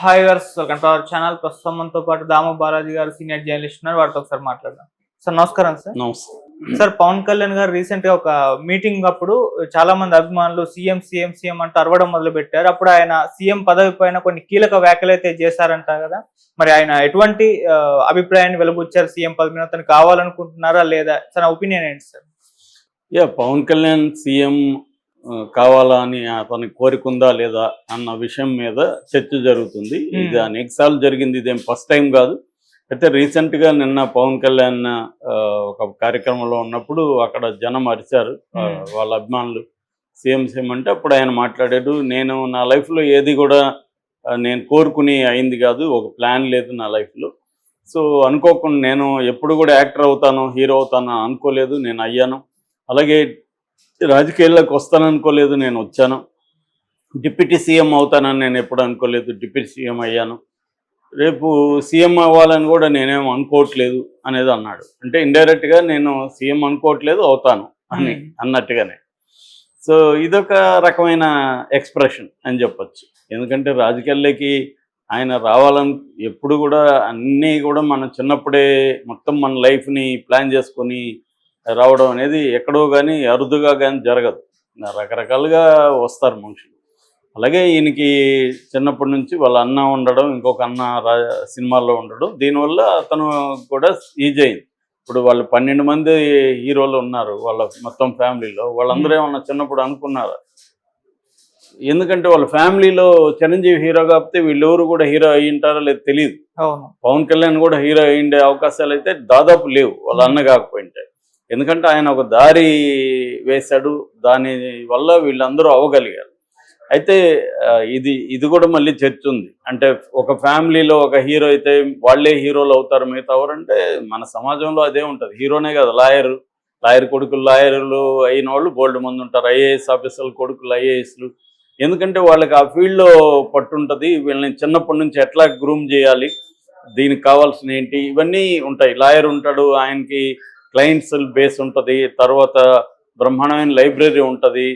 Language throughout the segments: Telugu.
హాయ్ వర్స్ వెల్కమ్ టు అవర్ ఛానల్. ప్రస్తుతం మనతో పాటు దాము బాలాజీ గారు సీనియర్ జర్నలిస్ట్ ఉన్నారు. వారితో ఒకసారి మాట్లాడదాం. సార్ నమస్కారం. సార్ పవన్ కళ్యాణ్ గారు రీసెంట్ గా ఒక మీటింగ్ అప్పుడు చాలా మంది అభిమానులు సీఎం సీఎం సీఎం అంటూ అరవడం మొదలు పెట్టారు. అప్పుడు ఆయన సీఎం పదవి పైన కొన్ని కీలక వ్యాఖ్యలు అయితే చేశారంట కదా. మరి ఆయన ఎటువంటి అభిప్రాయాన్ని వెలుబుచ్చారు సీఎం పదవి మీద? తను కావాలనుకుంటున్నారా లేదా? తన ఒపీనియన్ ఏంటి సార్? పవన్ కళ్యాణ్ సీఎం కావాలా అని అతని కోరిక ఉందా లేదా అన్న విషయం మీద చర్చ జరుగుతుంది. ఇది అనేకసార్లు జరిగింది, ఇదేం ఫస్ట్ టైం కాదు. అయితే రీసెంట్గా నిన్న పవన్ కళ్యాణ్ ఒక కార్యక్రమంలో ఉన్నప్పుడు అక్కడ జనం అరిచారు, వాళ్ళ అభిమానులు సీఎం సీఎం అంటే అప్పుడు ఆయన మాట్లాడాడు, నేను నా లైఫ్లో ఏది కూడా నేను కోరుకుని అయింది కాదు, ఒక ప్లాన్ లేదు నా లైఫ్లో. సో అనుకోకుండా నేను ఎప్పుడు కూడా యాక్టర్ అవుతాను, హీరో అవుతాను అనుకోలేదు, నేను అయ్యాను. అలాగే రాజకీయాల్లోకి వస్తాననుకోలేదు, నేను వచ్చాను. డిప్యూటీ సీఎం అవుతానని నేను ఎప్పుడు అనుకోలేదు, డిప్యూటీ సీఎం అయ్యాను. రేపు సీఎం అవ్వాలని కూడా నేనేం అనుకోవట్లేదు అనేది అన్నాడు. అంటే ఇండైరెక్ట్గా నేను సీఎం అనుకోవట్లేదు, అవుతాను అని అన్నట్టుగానే. సో ఇదొక రకమైన ఎక్స్ప్రెషన్ అని చెప్పచ్చు. ఎందుకంటే రాజకీయాల్లోకి ఆయన రావాలని ఎప్పుడు కూడా అన్నీ కూడా మనం చిన్నప్పుడే మొత్తం మన లైఫ్ని ప్లాన్ చేసుకొని రావడం అనేది ఎక్కడో కానీ అరుదుగా కానీ జరగదు. రకరకాలుగా వస్తారు మనుషులు. అలాగే ఈయనకి చిన్నప్పటి నుంచి వాళ్ళ అన్న ఉండడం, ఇంకొక అన్న సినిమాల్లో ఉండడం, దీనివల్ల అతను కూడా ఈజీ అయింది. ఇప్పుడు వాళ్ళు 12 మంది హీరోలు ఉన్నారు వాళ్ళ మొత్తం ఫ్యామిలీలో. వాళ్ళందరూ ఏమన్నా చిన్నప్పుడు అనుకున్నారు? ఎందుకంటే వాళ్ళ ఫ్యామిలీలో చిరంజీవి హీరో కాకపోతే వీళ్ళెవరు కూడా హీరో అయ్యింటారో లేదు తెలియదు. పవన్ కళ్యాణ్ కూడా హీరో అయ్యిండే అవకాశాలు అయితే దాదాపు లేవు వాళ్ళ అన్న కాకపోయింటే. ఎందుకంటే ఆయన ఒక దారి వేశాడు, దాని వల్ల వీళ్ళందరూ అవ్వగలిగారు. అయితే ఇది కూడా మళ్ళీ చర్చ ఉంది. అంటే ఒక ఫ్యామిలీలో ఒక హీరో అయితే వాళ్ళే హీరోలు అవుతారు, మిగతా ఎవరంటే మన సమాజంలో అదే ఉంటుంది. హీరోనే కదా, లాయర్ కొడుకులు లాయర్లు అయిన వాళ్ళు బోల్డ్ మంది ఉంటారు, ఐఏఎస్ ఆఫీసర్లు కొడుకులు ఐఏఎస్లు. ఎందుకంటే వాళ్ళకి ఆ ఫీల్డ్లో పట్టుంటుంది. వీళ్ళని చిన్నప్పటి నుంచి ఎట్లా గ్రూమ్ చేయాలి, దీనికి కావాల్సిన ఏంటి, ఇవన్నీ ఉంటాయి. లాయర్ ఉంటాడు, ఆయనకి క్లయింట్స్ బేస్ ఉంటుంది, తర్వాత బ్రహ్మాండమైన లైబ్రరీ ఉంటుంది,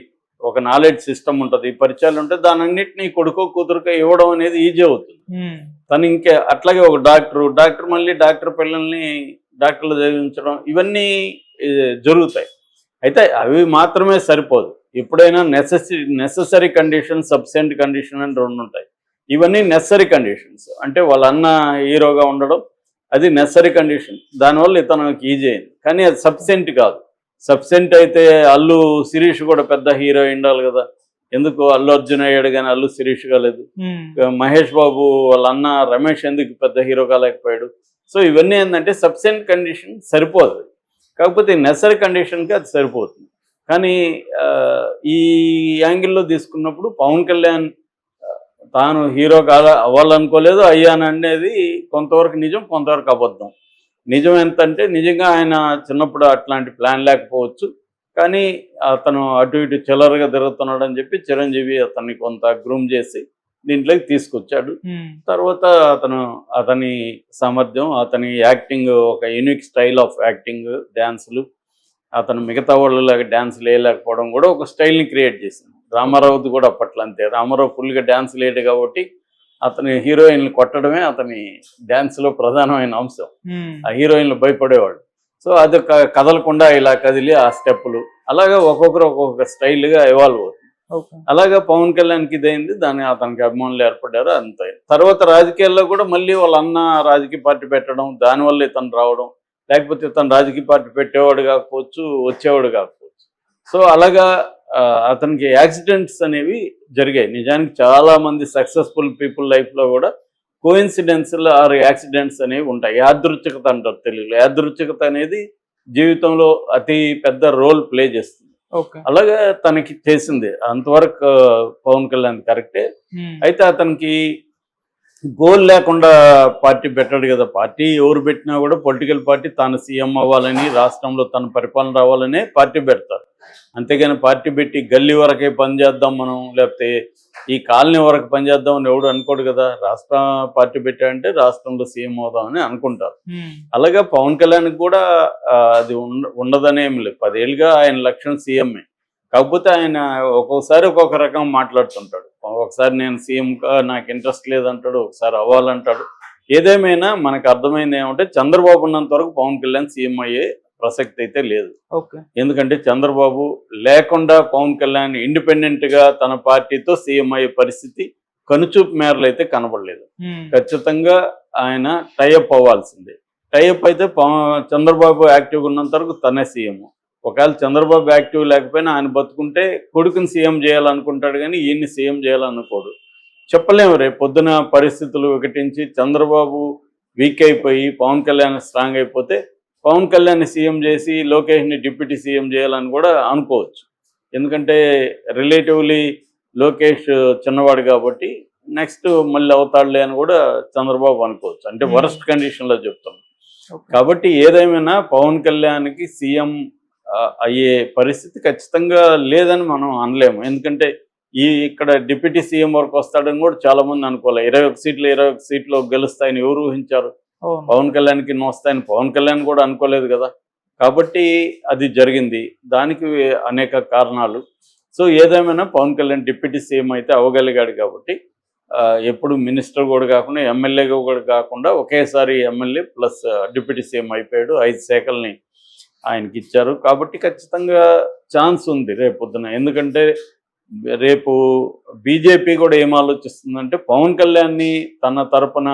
ఒక నాలెడ్జ్ సిస్టమ్ ఉంటుంది, పరిచయాలు ఉంటాయి. దాని అన్నింటినీ కొడుకో కూతురుకో ఇవ్వడం అనేది ఈజీ అవుతుంది. తను ఇంకే అట్లాగే ఒక డాక్టర్ మళ్ళీ డాక్టర్ పిల్లల్ని డాక్టర్లు చదివించడం, ఇవన్నీ జరుగుతాయి. అయితే అవి మాత్రమే సరిపోదు. ఎప్పుడైనా నెససరీ కండిషన్, సబ్సెంట్ కండిషన్ అని 2 ఉంటాయి. ఇవన్నీ నెసరీ కండిషన్స్. అంటే వాళ్ళ అన్న హీరోగా ఉండడం అది నెసరీ కండిషన్, దానివల్ల ఇతనికి ఈజీ అయింది. కానీ అది సబ్సెంట్ కాదు. సబ్సెంట్ అయితే అల్లు శిరీష్ కూడా పెద్ద హీరో ఉండాలి కదా, ఎందుకు అల్లు అర్జున్ అయ్యాడు కానీ అల్లు శిరీష్ కాలేదు. మహేష్ బాబు వాళ్ళ అన్న రమేష్ ఎందుకు పెద్ద హీరో కాలేకపోయాడు? సో ఇవన్నీ ఏంటంటే సబ్సెంట్ కండిషన్ సరిపోదు, కాకపోతే నెసరీ కండిషన్కి అది సరిపోతుంది. కానీ ఈ యాంగిల్లో తీసుకున్నప్పుడు పవన్ కళ్యాణ్ తాను హీరో అవ్వాలనుకోలేదు, అయ్యాననేది కొంతవరకు నిజం, కొంతవరకు అబద్ధం. నిజం ఎంతంటే నిజంగా ఆయన చిన్నప్పుడు అట్లాంటి ప్లాన్ లేకపోవచ్చు, కానీ అతను అటు ఇటు చిల్లరగా తిరుగుతున్నాడు అని చెప్పి చిరంజీవి అతన్ని కొంత గ్రూమ్ చేసి దీంట్లోకి తీసుకొచ్చాడు. తర్వాత అతని సామర్థ్యం, అతని యాక్టింగ్, ఒక యూనిక్ స్టైల్ ఆఫ్ యాక్టింగ్, డ్యాన్సులు, అతను మిగతా వాళ్ళలాగా డ్యాన్సులు వేయలేకపోవడం కూడా ఒక స్టైల్ని క్రియేట్ చేసింది. రామారావుది కూడా అప్పట్లో అంతే. రామారావు ఫుల్గా డ్యాన్స్ లేడు కాబట్టి అతని హీరోయిన్లు కొట్టడమే అతని డ్యాన్స్లో ప్రధానమైన అంశం. ఆ హీరోయిన్లు భయపడేవాడు. సో అది కదలకుండా ఇలా కదిలి ఆ స్టెప్పులు అలాగా ఒక్కొక్కరు ఒక్కొక్క స్టైల్గా ఇవాల్వ్ అవుతుంది. అలాగా పవన్ కళ్యాణ్కి ఇదైంది, అతనికి అభిమానులు ఏర్పడ్డారు, అంతే. తర్వాత రాజకీయాల్లో కూడా మళ్ళీ వాళ్ళ అన్న రాజకీయ పార్టీ పెట్టడం, దానివల్ల ఇతను రావడం, లేకపోతే ఇతను రాజకీయ పార్టీ పెట్టేవాడు కాకపోవచ్చు, వచ్చేవాడు కాకపోవచ్చు. సో అలాగా అతనికి యాక్సిడెంట్స్ అనేవి జరిగాయి. నిజానికి చాలామంది సక్సెస్ఫుల్ పీపుల్ లైఫ్లో కూడా కోఇన్సిడెన్స్లు ఆర్ యాక్సిడెంట్స్ అనేవి ఉంటాయి. యాదృచ్ఛికత అంటారు తెలుగులో. యాదృచ్ఛికత అనేది జీవితంలో అతి పెద్ద రోల్ ప్లే చేస్తుంది. అలాగే తనకి చేసింది. అంతవరకు పవన్ కళ్యాణ్ కరెక్టే. అయితే అతనికి గోల్ లేకుండా పార్టీ పెట్టాడు కదా. పార్టీ ఎవరు పెట్టినా కూడా పొలిటికల్ పార్టీ తాను సీఎం అవ్వాలని, రాష్ట్రంలో తన పరిపాలన రావాలనే పార్టీ పెడతారు. అంతేగాని పార్టీ పెట్టి గల్లీ వరకే పనిచేద్దాం మనం, లేకపోతే ఈ కాలనీ వరకు పనిచేద్దాం అని ఎవడు అనుకోడు కదా. రాష్ట్ర పార్టీ పెట్టాడంటే రాష్ట్రంలో సీఎం అవుదామని అనుకుంటారు. అలాగే పవన్ కళ్యాణ్కి కూడా అది ఉండదనేం లేదు. 10 ఏళ్ళుగా ఆయన లక్ష్యం సీఎంఏ. కాకపోతే ఆయన ఒక్కొక్కసారి ఒక్కొక్క రకం మాట్లాడుతుంటాడు. ఒకసారి నేను సీఎంగా నాకు ఇంట్రెస్ట్ లేదంటాడు, ఒకసారి అవ్వాలంటాడు. ఏదేమైనా మనకు అర్థమైంది ఏమంటే చంద్రబాబు ఉన్నంత వరకు పవన్ కళ్యాణ్ సీఎం అయ్యే ప్రసక్తి అయితే లేదు. ఓకే. ఎందుకంటే చంద్రబాబు లేకుండా పవన్ కళ్యాణ్ ఇండిపెండెంట్గా తన పార్టీతో సీఎం అయ్యే పరిస్థితి కనుచూపు మేరలు అయితే కనబడలేదు. ఖచ్చితంగా ఆయన టైఅప్ అవ్వాల్సిందే. టైఅప్ అయితే చంద్రబాబు యాక్టివ్గా ఉన్నంత వరకు తనే సీఎం. ఒకవేళ చంద్రబాబు యాక్టివ్ లేకపోయినా ఆయన బతుకుంటే కొడుకుని సీఎం చేయాలనుకుంటాడు, కానీ ఈయన్ని సీఎం చేయాలనుకోడు. చెప్పలేము రేపు పొద్దున పరిస్థితులు వికటించి చంద్రబాబు వీక్ అయిపోయి పవన్ కళ్యాణ్ స్ట్రాంగ్ అయిపోతే పవన్ కళ్యాణ్ సీఎం చేసి లోకేష్ని డిప్యూటీ సీఎం చేయాలని కూడా అనుకోవచ్చు. ఎందుకంటే రిలేటివ్లీ లోకేష్ చిన్నవాడు కాబట్టి నెక్స్ట్ మళ్ళీ అవుతాడులే అని కూడా చంద్రబాబు అనుకోవచ్చు. అంటే వరస్ట్ కండిషన్లో చెప్తాం. కాబట్టి ఏదేమైనా పవన్ కళ్యాణ్కి సీఎం అయ్యే పరిస్థితి ఖచ్చితంగా లేదని మనం అనలేము. ఎందుకంటే ఇక్కడ డిప్యూటీ సీఎం వరకు వస్తాడని కూడా చాలా మంది అనుకోవాలి. 21 సీట్లు గెలుస్తాయని ఎవరు ఊహించారు? పవన్ కళ్యాణ్కి వస్తాయని పవన్ కళ్యాణ్ కూడా అనుకోలేదు కదా. కాబట్టి అది జరిగింది. దానికి అనేక కారణాలు. సో ఏదేమైనా పవన్ కళ్యాణ్ డిప్యూటీ సీఎం అయితే అవ్వగలిగాడు కాబట్టి ఎప్పుడు మినిస్టర్ కూడా కాకుండా ఎమ్మెల్యేగా కూడా కాకుండా ఒకేసారి ఎమ్మెల్యే ప్లస్ డిప్యూటీ సీఎం అయిపోయాడు. 5 శాఖల్ని ఆయనకి ఇచ్చారు. కాబట్టి ఖచ్చితంగా ఛాన్స్ ఉంది రేపు పొద్దున. ఎందుకంటే రేపు బీజేపీ కూడా ఏం ఆలోచిస్తుందంటే పవన్ కళ్యాణ్ని తన తరపున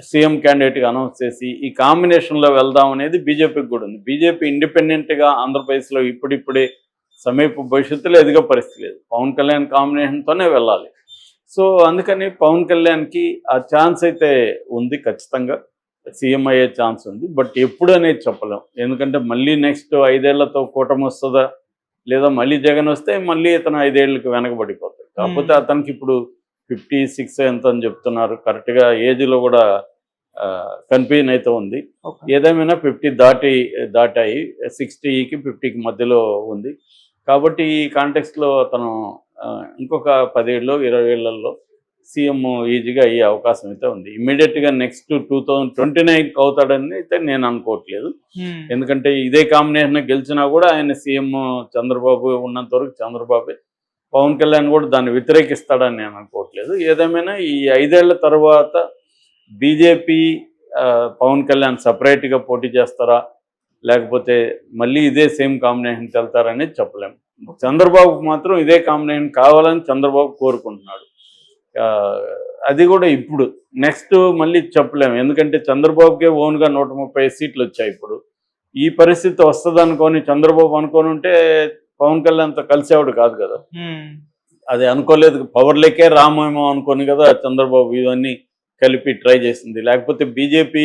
సీఎం క్యాండిడేట్గా అనౌన్స్ చేసి ఈ కాంబినేషన్లో వెళ్దాం అనేది బీజేపీకి కూడా ఉంది. బీజేపీ ఇండిపెండెంట్గా ఆంధ్రప్రదేశ్లో ఇప్పుడిప్పుడే సమీప భవిష్యత్తులో ఎదిగే పరిస్థితి లేదు. పవన్ కళ్యాణ్ కాంబినేషన్తోనే వెళ్ళాలి. సో అందుకని పవన్ కళ్యాణ్కి ఆ ఛాన్స్ అయితే ఉంది, ఖచ్చితంగా సీఎం అయ్యే ఛాన్స్ ఉంది. బట్ ఎప్పుడు అనేది చెప్పలేం. ఎందుకంటే మళ్ళీ నెక్స్ట్ 5 ఏళ్లతో కూటమి వస్తుందా, లేదా మళ్ళీ జగన్ వస్తే మళ్ళీ ఇతను 5 ఏళ్ళకి వెనకబడిపోతాడు. కాకపోతే అతనికి ఇప్పుడు 56 ఎంత అని చెప్తున్నారు. కరెక్ట్గా ఏజ్లో కూడా కన్ఫ్యూజన్ అయితే ఉంది. ఏదేమైనా 50 దాటాయి, 60కి 50కి మధ్యలో ఉంది. కాబట్టి ఈ కాంటెక్స్ట్లో అతను ఇంకొక 10 ఏళ్ళు 20 ఏళ్లలో సీఎం ఈజీగా అయ్యే అవకాశం అయితే ఉంది. ఇమ్మీడియట్గా నెక్స్ట్ 2029కి అవుతాడని అయితే నేను అనుకోవట్లేదు. ఎందుకంటే ఇదే కాంబినేషన్ గెలిచినా కూడా ఆయన సీఎం చంద్రబాబు ఉన్నంత వరకు చంద్రబాబే. పవన్ కళ్యాణ్ కూడా దాన్ని వ్యతిరేకిస్తాడని నేను అనుకోవట్లేదు. ఏదేమైనా ఈ 5 ఏళ్ల తర్వాత బీజేపీ పవన్ కళ్యాణ్ సపరేట్గా పోటీ చేస్తారా, లేకపోతే మళ్ళీ ఇదే సేమ్ కాంబినేషన్కి వెళ్తారనేది చెప్పలేము. చంద్రబాబుకు మాత్రం ఇదే కాంబినేషన్ కావాలని చంద్రబాబు కోరుకుంటున్నాడు. అది కూడా ఇప్పుడు నెక్స్ట్ మళ్ళీ చెప్పలేము. ఎందుకంటే చంద్రబాబుకే ఓన్గా 135 సీట్లు వచ్చాయి. ఇప్పుడు ఈ పరిస్థితి వస్తుంది అనుకొని చంద్రబాబు అనుకొని ఉంటే పవన్ కళ్యాణ్తో కలిసేవాడు కాదు కదా. అది అనుకోలేదు. పవర్లేకే రామేమో అనుకోని కదా చంద్రబాబు ఇవన్నీ కలిపి ట్రై చేసింది. లేకపోతే బీజేపీ